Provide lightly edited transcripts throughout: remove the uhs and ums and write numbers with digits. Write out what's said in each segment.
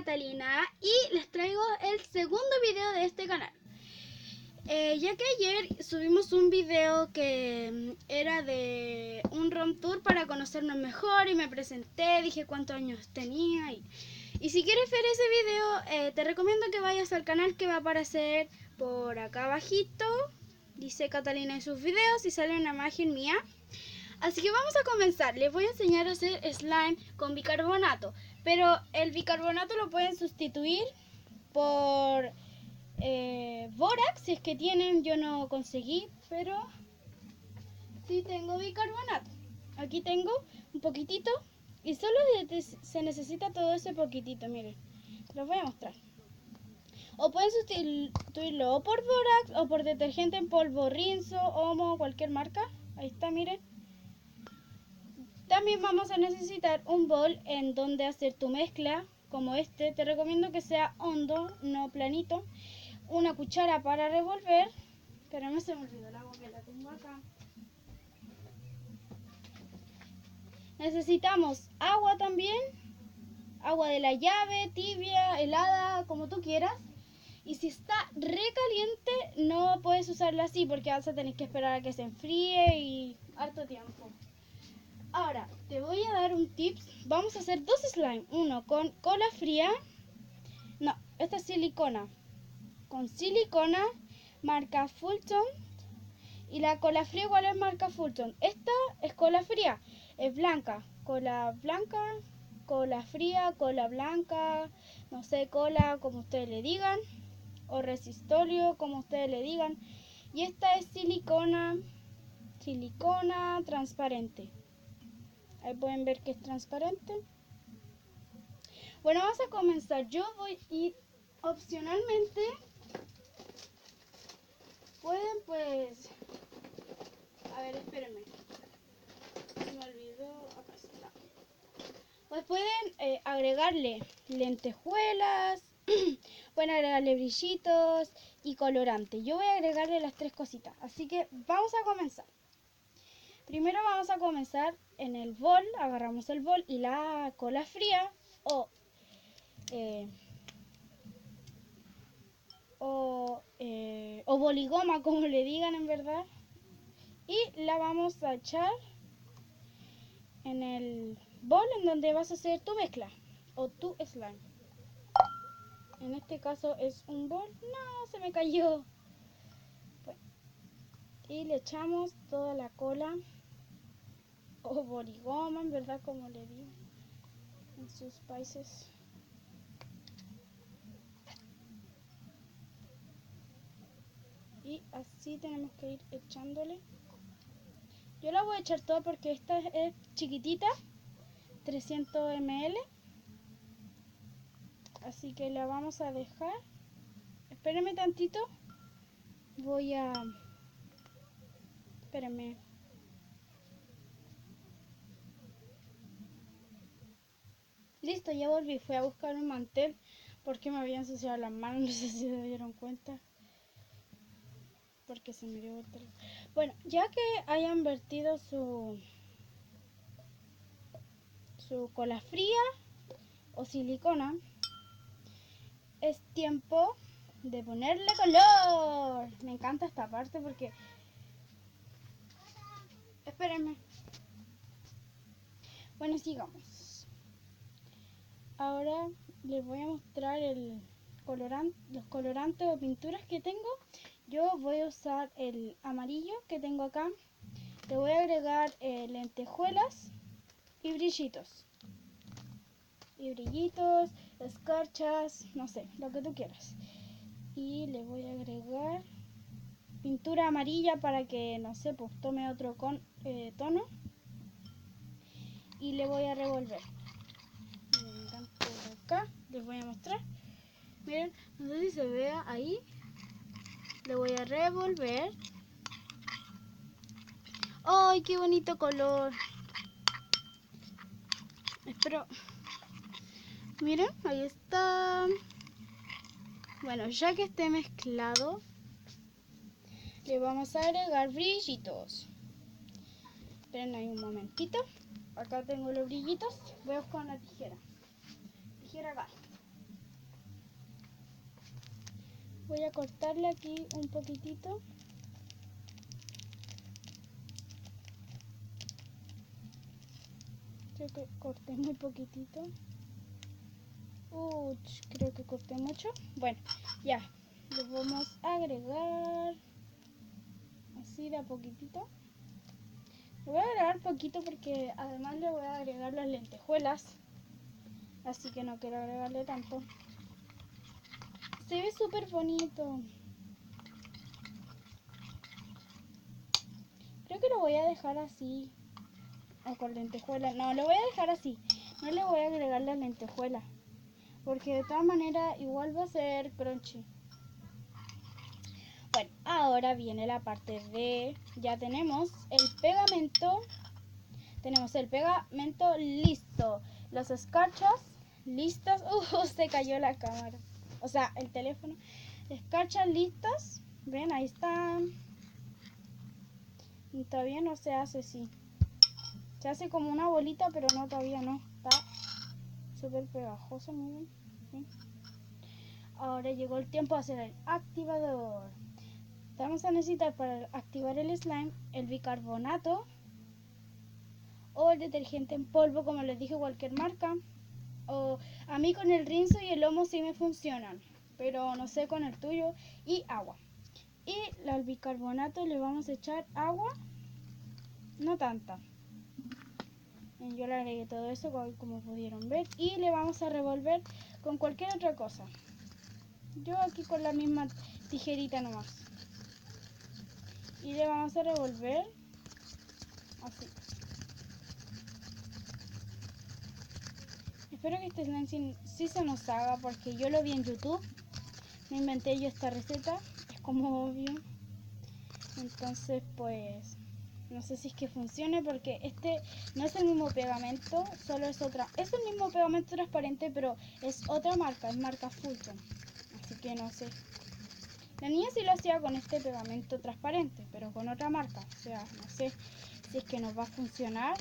Catalina y les traigo el segundo video de este canal. Ya que ayer subimos un video que era de un room tour para conocernos mejor y me presenté, dije cuántos años tenía y si quieres ver ese video te recomiendo que vayas al canal que va a aparecer por acá abajito. Dice Catalina en sus videos y sale una imagen mía. Así que vamos a comenzar. Les voy a enseñar a hacer slime con bicarbonato. Pero el bicarbonato lo pueden sustituir por bórax, si es que tienen. Yo no conseguí, pero sí tengo bicarbonato. Aquí tengo un poquitito y solo se necesita todo ese poquitito. Miren, los voy a mostrar. O pueden sustituirlo o por bórax o por detergente en polvo, Rinso, Omo, cualquier marca. Ahí está, miren. También vamos a necesitar un bol en donde hacer tu mezcla, como este. Te recomiendo que sea hondo, no planito. Una cuchara para revolver. Pero no se me olvidó la agua que la tengo acá. Necesitamos agua también. Agua de la llave, tibia, helada, como tú quieras. Y si está recaliente, no puedes usarla así porque vas a tener que esperar a que se enfríe y harto tiempo. Ahora, te voy a dar un tips. Vamos a hacer dos slime. Uno con cola fría. No, esta es silicona. Con silicona, marca Fulton. Y la cola fría igual es marca Fulton. Esta es cola fría. Es blanca. Cola blanca, cola fría, cola blanca. No sé, cola como ustedes le digan. O resistolio como ustedes le digan. Y esta es silicona. Silicona transparente. Ahí pueden ver que es transparente. Bueno, vamos a comenzar. Yo voy a ir opcionalmente. Pueden pues... A ver, espérenme. Se me olvidó. Acá está. Pues pueden agregarle lentejuelas. Pueden agregarle brillitos y colorante. Yo voy a agregarle las tres cositas. Así que vamos a comenzar. Primero vamos a comenzar en el bol. Agarramos el bol y la cola fría o boligoma, como le digan en verdad, y la vamos a echar en el bol en donde vas a hacer tu mezcla o tu slime. En este caso es un bol. No, se me cayó. Bueno, y le echamos toda la cola o boligoma, en verdad, como le digo en sus países. Y así tenemos que ir echándole. Yo la voy a echar toda porque esta es chiquitita, 300 ml. Así que la vamos a dejar. Espérenme tantito. Voy a... Espérenme. Listo, ya volví. Fui a buscar un mantel porque me había ensuciado las manos. No sé si se dieron cuenta. Porque se me dio vuelta. Bueno, ya que hayan vertido su cola fría o silicona, es tiempo de ponerle color. Me encanta esta parte porque... Espérenme. Bueno, sigamos. Ahora les voy a mostrar los colorantes o pinturas que tengo. Yo voy a usar el amarillo que tengo acá. Le voy a agregar lentejuelas y brillitos. Escarchas, no sé, lo que tú quieras. Y le voy a agregar pintura amarilla para que, no sé, pues tome otro tono. Y le voy a revolver. Miren, por acá les voy a mostrar. Miren, no sé si se vea ahí. Le voy a revolver. ¡Ay, qué bonito color! Espero. Miren, ahí está. Bueno, ya que esté mezclado, le vamos a agregar brillitos. Esperen ahí un momentito. Acá tengo los brillitos. Voy a buscar una tijera. Tijera acá. Voy a cortarle aquí un poquitito. Creo que corté muy poquitito. Creo que corté mucho. Bueno, ya. Le vamos a agregar así de a poquitito. Le voy a agregar poquito porque además le voy a agregar las lentejuelas. Así que no quiero agregarle tanto. Se ve súper bonito. Creo que lo voy a dejar así. O con lentejuelas. No, lo voy a dejar así. No le voy a agregar la lentejuela. Porque de todas maneras igual va a ser crunchy. Bueno, ahora viene la parte de... Ya tenemos el pegamento. Tenemos el pegamento listo. Los escarchas listas. Se cayó la cámara. O sea, el teléfono. Escarchas listas. Ven, ahí están. Y todavía no se hace así. Se hace como una bolita, pero no, todavía no. Está súper pegajoso, miren. ¿Sí? Ahora llegó el tiempo de hacer el activador. Vamos a necesitar para activar el slime el bicarbonato o el detergente en polvo, como les dije, cualquier marca. O a mí con el Rinso y el Omo sí me funcionan, pero no sé con el tuyo. Y agua. Y al bicarbonato le vamos a echar agua, no tanta. Yo le agregué todo eso como pudieron ver y le vamos a revolver con cualquier otra cosa. Yo aquí con la misma tijerita nomás. Y le vamos a revolver así. Espero que este slime sí se nos haga porque yo lo vi en YouTube. Me inventé yo esta receta, es como obvio. Entonces pues no sé si es que funcione porque este no es el mismo pegamento, solo es otra. Es el mismo pegamento transparente, pero es otra marca, es marca Fulton. Así que no sé. La niña sí lo hacía con este pegamento transparente, pero con otra marca. O sea, no sé si es que nos va a funcionar.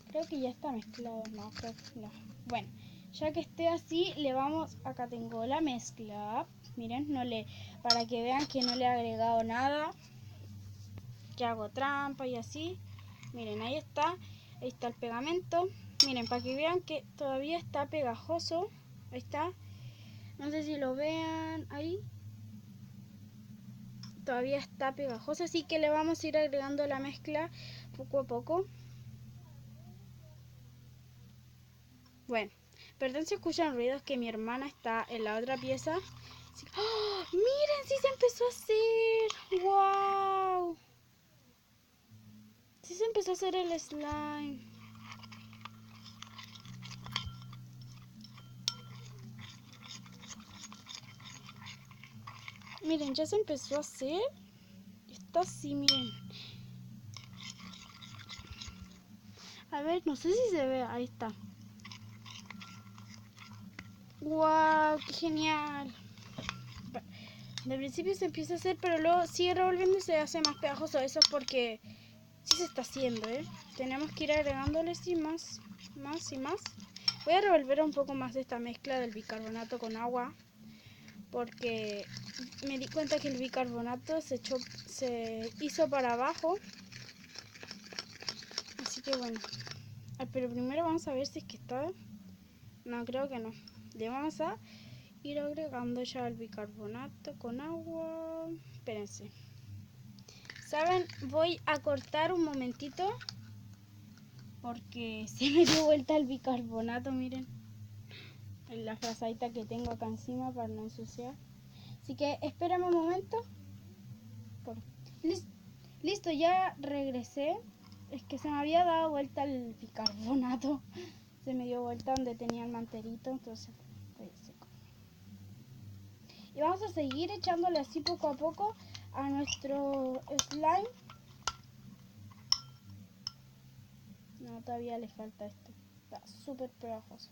Creo que ya está mezclado, no, creo que no. Bueno, ya que esté así, le vamos, acá tengo la mezcla. Miren, para que vean que no le he agregado nada, que hago trampa y así. Miren, ahí está el pegamento. Miren, para que vean que todavía está pegajoso. Ahí está. No sé si lo vean ahí. Todavía está pegajoso, así que le vamos a ir agregando la mezcla poco a poco. Bueno, perdón si escuchan ruidos, que mi hermana está en la otra pieza. ¡Oh! ¡Miren! ¡Sí se empezó a hacer! ¡Wow! Sí se empezó a hacer el slime. Miren, ya se empezó a hacer. Está así, miren. A ver, no sé si se ve. Ahí está. ¡Wow! ¡Qué genial! De principio se empieza a hacer, pero luego sigue revolviendo y se hace más pegajoso. Eso es porque sí se está haciendo, ¿eh? Tenemos que ir agregándole sí, más y más. Voy a revolver un poco más de esta mezcla del bicarbonato con agua, porque me di cuenta que el bicarbonato se hizo para abajo. Así que bueno. Pero primero vamos a ver si es que está. No, creo que no. Le vamos a ir agregando ya el bicarbonato con agua. Espérense. ¿Saben? Voy a cortar un momentito porque se me dio vuelta el bicarbonato, miren. La frazadita que tengo acá encima para no ensuciar. Así que espérame un momento. Listo, ya regresé. Es que se me había dado vuelta el bicarbonato. Se me dio vuelta donde tenía el mantelito, entonces pues, seco. Y vamos a seguir echándole así poco a poco a nuestro slime. No, todavía le falta esto. Está súper pegajoso.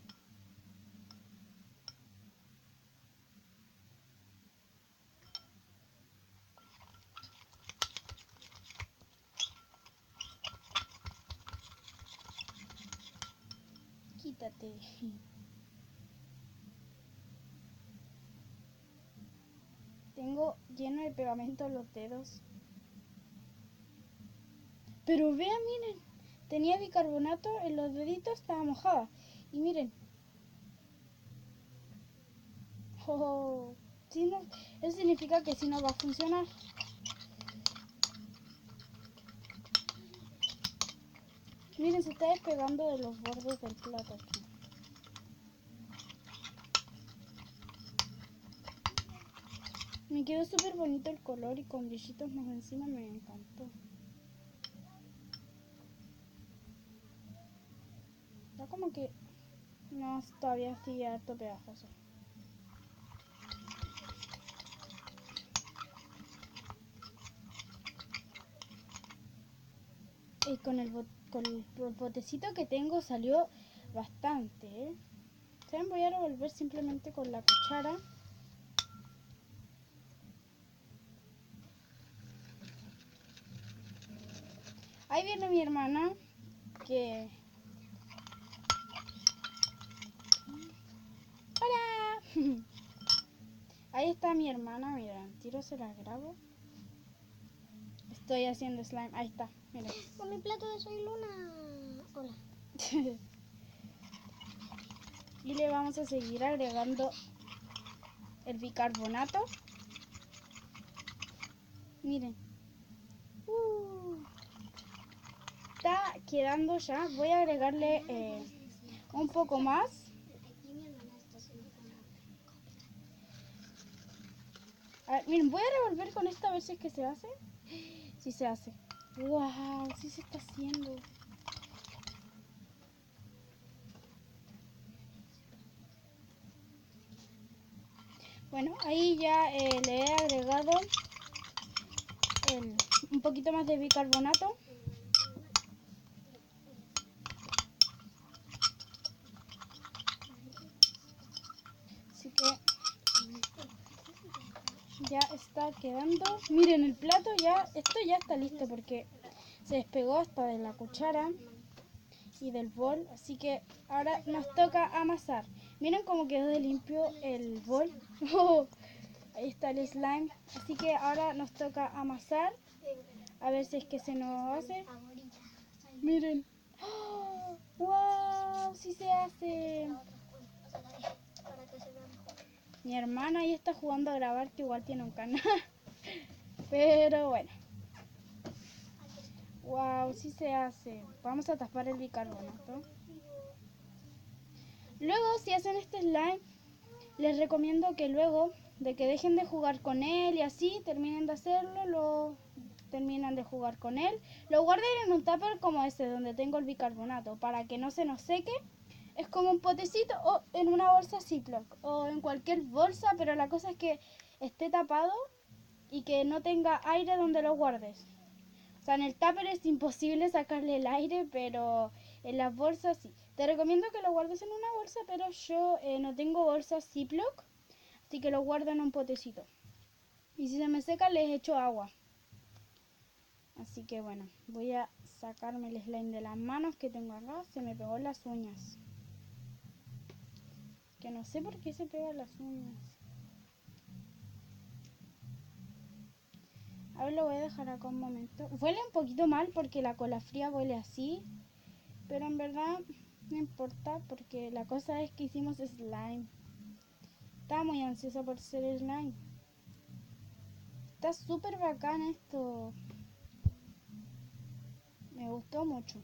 Quítate. Tengo lleno de pegamento los dedos. Pero vean, miren. Tenía bicarbonato en los deditos, estaba mojada. Y miren. Oh, si no, eso significa que si no va a funcionar. Miren, se está despegando de los bordes del plato aquí. Me quedó súper bonito el color y con brillitos más encima, me encantó. Está como que no, todavía sigue harto pegajoso. Y con el botecito que tengo salió bastante, ¿eh? ¿Saben? Voy a revolver simplemente con la cuchara. Ahí viene mi hermana, que... ¡Hola! Ahí está mi hermana, miren, tiro se la grabo. Estoy haciendo slime, ahí está, miren. Con mi plato de Soy Luna. Hola. Y le vamos a seguir agregando el bicarbonato. Miren. Está quedando ya. Voy a agregarle un poco más. A ver, miren, voy a revolver con esta a ver si es que se hace. Sí se hace. ¡Wow! Sí se está haciendo. Bueno, ahí ya le he agregado un poquito más de bicarbonato. Así que ya está quedando. Miren, el plato ya, esto ya está listo porque se despegó hasta de la cuchara y del bol. Así que ahora nos toca amasar. Miren cómo quedó de limpio el bol. Ahí está el slime. Así que ahora nos toca amasar. A ver si es que se nos hace. Miren. ¡Oh! ¡Wow! Sí se hace. Mi hermana ahí está jugando a grabar, que igual tiene un canal. Pero bueno. Wow, sí se hace. Vamos a tapar el bicarbonato. Luego, si hacen este slime, les recomiendo que luego de que dejen de jugar con él y así, terminen de hacerlo, lo terminan de jugar con él, lo guarden en un tupper como este, donde tengo el bicarbonato, para que no se nos seque. Es como un potecito o en una bolsa Ziploc o en cualquier bolsa, pero la cosa es que esté tapado y que no tenga aire donde lo guardes. O sea, en el tupper es imposible sacarle el aire, pero en las bolsas sí. Te recomiendo que lo guardes en una bolsa, pero yo no tengo bolsa Ziploc, así que lo guardo en un potecito. Y si se me seca, les echo agua. Así que bueno, voy a sacarme el slime de las manos que tengo acá. Se me pegó en las uñas. Que no sé por qué se pegan las uñas. A ver, lo voy a dejar acá un momento. Huele un poquito mal porque la cola fría huele así. Pero en verdad no importa porque la cosa es que hicimos slime. Estaba muy ansiosa por hacer slime. Está súper bacán esto. Me gustó mucho.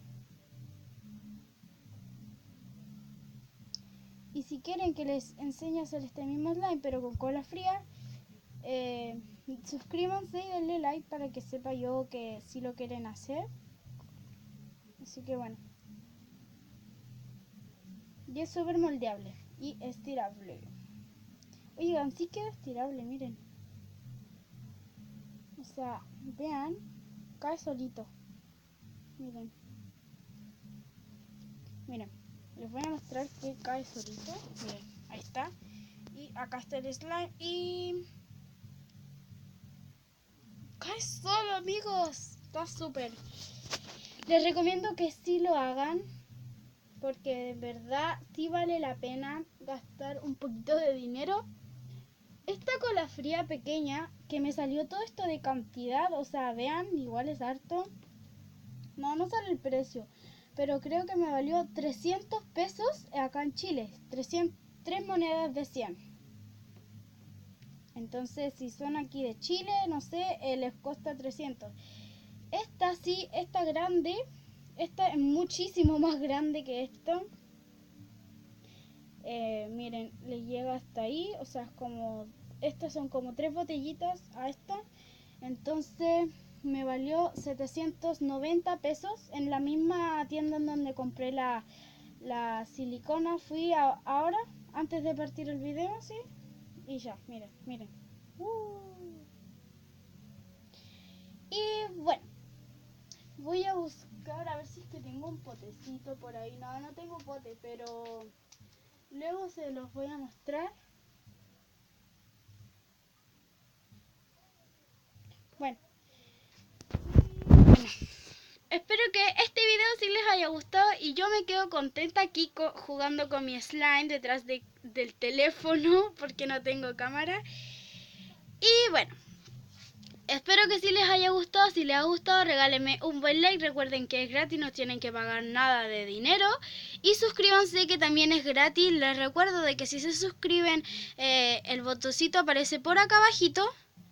Y si quieren que les enseñe a hacer este mismo slime pero con cola fría, suscríbanse y denle like para que sepa yo que sí lo quieren hacer. Así que bueno. Y es súper moldeable y estirable. Oigan, sí queda estirable, miren. O sea, vean, cae solito. Miren. Miren, les voy a mostrar que cae solito. Miren, ahí está. Y acá está el slime y... cae solo, amigos. Está súper. Les recomiendo que sí lo hagan. Porque de verdad sí vale la pena gastar un poquito de dinero esta cola fría pequeña que me salió todo esto de cantidad, o sea, vean, igual es harto. No sale el precio, pero creo que me valió 300 pesos acá en Chile, 3 monedas de 100. Entonces, si son aquí de Chile, no sé, les cuesta 300. Esta sí, esta grande, esta es muchísimo más grande que esto. Miren, le llega hasta ahí, o sea, es como, estas son como 3 botellitas a esta. Entonces me valió 790 pesos en la misma tienda en donde compré la silicona. Fui ahora, antes de partir el video, ¿sí? Y ya, miren. Y bueno, voy a buscar a ver si es que tengo un potecito por ahí. No tengo pote, pero luego se los voy a mostrar. Bueno, espero que este video sí les haya gustado y yo me quedo contenta aquí jugando con mi slime detrás del teléfono porque no tengo cámara. Y bueno, espero que sí les haya gustado. Si les ha gustado, regálenme un buen like. Recuerden que es gratis, no tienen que pagar nada de dinero. Y suscríbanse, que también es gratis. Les recuerdo de que si se suscriben, el botoncito aparece por acá abajito.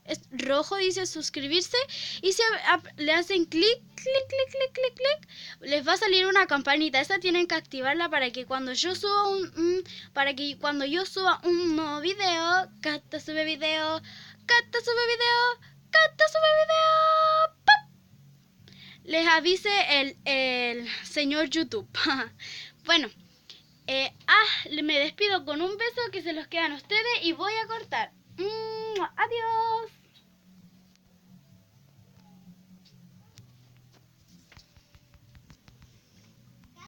Es rojo, dice suscribirse. Y si le hacen clic, les va a salir una campanita. Esa tienen que activarla para que cuando yo suba un nuevo video, Cata sube video, Cata sube video, Cata sube video, ¡pap! Les avise el señor YouTube. Bueno, me despido con un beso que se los quedan ustedes y voy a cortar. Adiós.